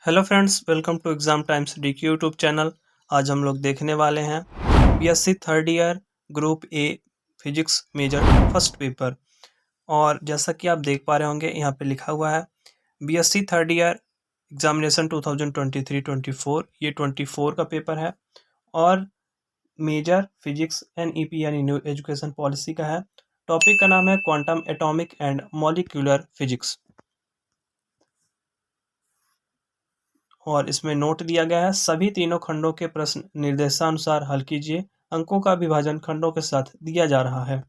Hello friends, welcome to exam times DQ YouTube channel. आज हम लोग देखने वाले हैं BSc third year group A physics major first paper. और जैसा कि आप देख पा रहे होंगे, यहाँ पे लिखा हुआ है बीएससी थर्ड ईयर एग्जामिनेशन 2023-24। ये 24 का पेपर है और मेजर फिजिक्स एनईपी यानी न्यू एजुकेशन पॉलिसी का है। टॉपिक का नाम है quantum atomic and molecular physics. और इसमें नोट दिया गया है, सभी तीनों खंडों के प्रश्न निर्देशानुसार हल कीजिए। अंकों का विभाजन खंडों के साथ दिया जा रहा है।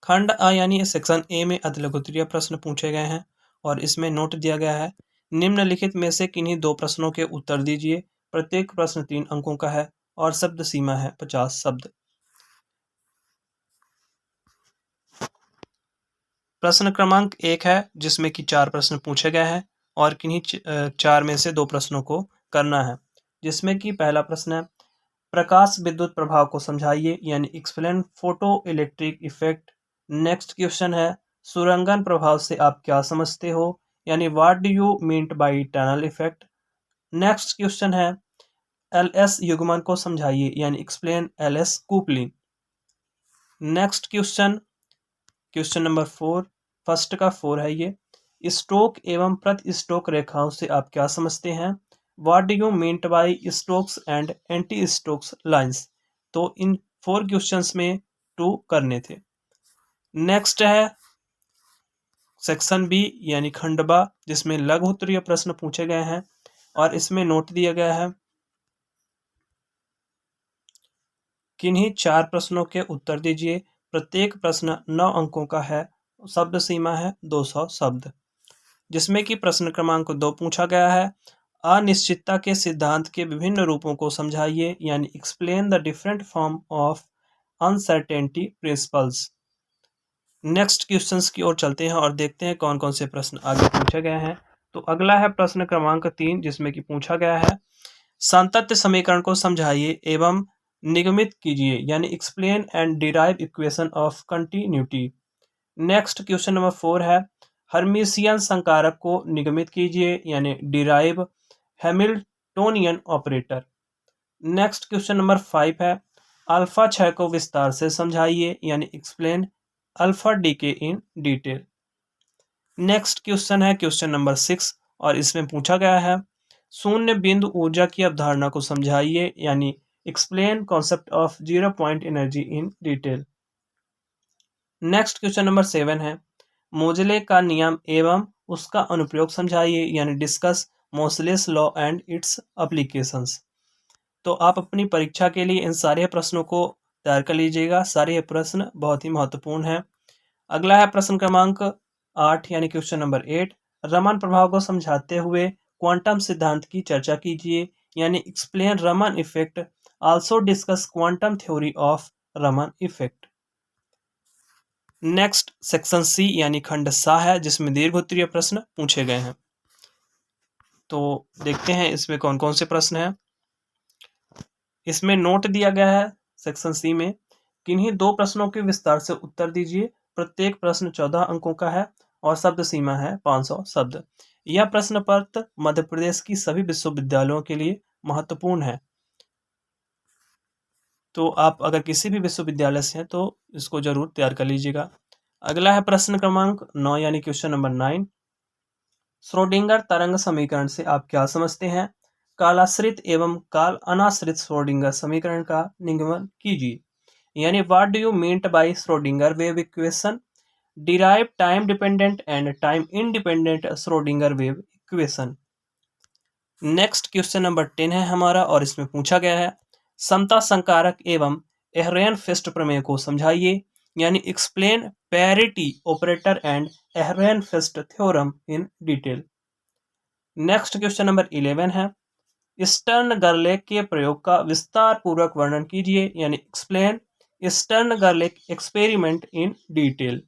खंड अ यानी सेक्शन ए में अतिलघुत्तरीय प्रश्न पूछे गए हैं और इसमें नोट दिया गया है, निम्नलिखित में से किन्हीं दो प्रश्नों के उत्तर दीजिए। प्रत्येक प्रश्न 3 अंकों का है और शब्द सीमा है 50 शब्द। प्रश्न क्रमांक 1 है, जिसमें कि 4 प्रश्न पूछे गए हैं और किन्हीं 4 में से 2 प्रश्नों को करना है। जिसमें कि पहला प्रश्न है, प्रकाश विद्युत प्रभाव को समझाइए यानी explain photo electric effect. Next question है, सुरंगन प्रभाव से आप क्या समझते हो यानी what do you mean by tunnel effect. Next question है, एलएस युग्मन को समझाइए यानी explain LS coupling. Next question, question number 4, first का 4 है ये, स्टोक एवं प्रति स्टोक रेखाओं से आप क्या समझते हैं। What do you mean bye Stokes and anti Stokes lines. तो इन 4 क्वेश्चंस में 2 करने थे। नेक्स्ट है सेक्शन बी यानी खंड बा, जिसमें लघु उत्तरीय प्रश्न पूछे गए हैं और इसमें नोट दिया गया है, किन्हीं 4 प्रश्नों के उत्तर दीजिए। प्रत्येक प्रश्न 9 अंकों का है, शब्द सीमा है 200 शब्द। जिसमें कि प्रश्न क्रमांक 2 पूछा गया है, अनिश्चितता के सिद्धांत के विभिन्न रूपों को समझाइए यानी explain the different form of uncertainty principles. Next questions की ओर चलते हैं और देखते हैं कौन कौन से प्रश्न आगे पूछे गए हैं। तो अगला है प्रश्न क्रमांक 3, जिसमें कि पूछा गया है, सातत्य समीकरण को समझाइए एवं निगमित कीजिए यानी explain and derive equation of continuity. Next question number 4 है, हर्मिशियन संकारक को निगमित कीजिए यानी derive Hamiltonian operator. Next question number 5 है, अल्फा क्षय को विस्तार से समझाइए यानी एक्सप्लेन अल्फा डीके इन डिटेल। नेक्स्ट क्वेश्चन है क्वेश्चन नंबर 6 और इसमें पूछा गया है, शून्य बिंदु ऊर्जा की अवधारणा को समझाइए यानी explain concept of zero point energy in detail. Next question number 7 है, मोजले का नियम एवं उसका अनुप्रयोग समझाइए यानी discuss Moseley's law and its applications. तो आप अपनी परीक्षा के लिए इन सारे प्रश्नों को तैयार कर लीजिएगा, सारे प्रश्न बहुत ही महत्वपूर्ण हैं। अगला है प्रश्न क्रमांक 8 यानी क्वेश्चन नंबर 8, रमन प्रभाव को समझाते हुए क्वांटम सिद्धांत की चर्चा कीजिए यानी explain Raman effect, also discuss quantum theory of Raman effect. Next section C यानी खंड सा है, जिसमें दीर्घ उत्तरीय प्रश्न पूछे गए हैं। तो देखते हैं इसमें कौन कौन से प्रश्न हैं। इसमें नोट दिया गया है सेक्शन सी में, किन्हीं 2 प्रश्नों के विस्तार से उत्तर दीजिए। प्रत्येक प्रश्न 14 अंकों का है और शब्द सीमा है 500 शब्द। यह प्रश्न पत्र मध्य प्रदेश की सभी विश्वविद्यालयों के लिए महत्वपूर्ण है। तो आप अगर किसी भी विश्वविद्यालय से हैं तो इसको जरूर तैयार कर लीजिएगा। अगला है प्रश्न क्रमांक 9 यानी क्वेश्चन नंबर 9, श्रोडिंगर तरंग समीकरण से आप क्या समझते हैं। कालाश्रित एवं काल अनाश्रित श्रोडिंगर समीकरण का निगमन कीजिए यानी what do you mean bye Schrodinger wave equation, derive time dependent and time independent Schrodinger wave equation. Next question number 10 है हमारा और इसमें पूछा गया है, समता संकारक एवं एहरेनफेस्ट प्रमेय को समझाइए यानी explain parity operator and Ehrenfest theorem in detail. Next question number 11 है, स्टर्न-गर्लैक के प्रयोग का विस्तार पूर्वक वर्णन कीजिए यानी explain Stern Gerlach experiment in detail.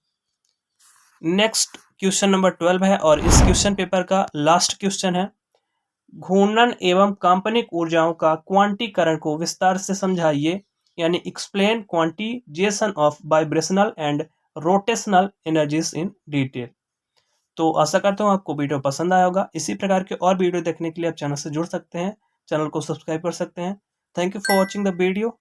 Next question number 12 है और इस क्वेश्चन पेपर का लास्ट क्वेश्चन है, घूर्णन एवं काल्पनिक ऊर्जाओं का क्वांटीकरण को विस्तार से समझाइए यानी explain quantisation of vibrational and rotational energies in detail. तो आशा करता हूँ आपको वीडियो पसंद आया होगा। इसी प्रकार के और वीडियो देखने के लिए आप चैनल से जुड़ सकते हैं, चैनल को सब्सक्राइब कर सकते हैं। Thank you for watching the video.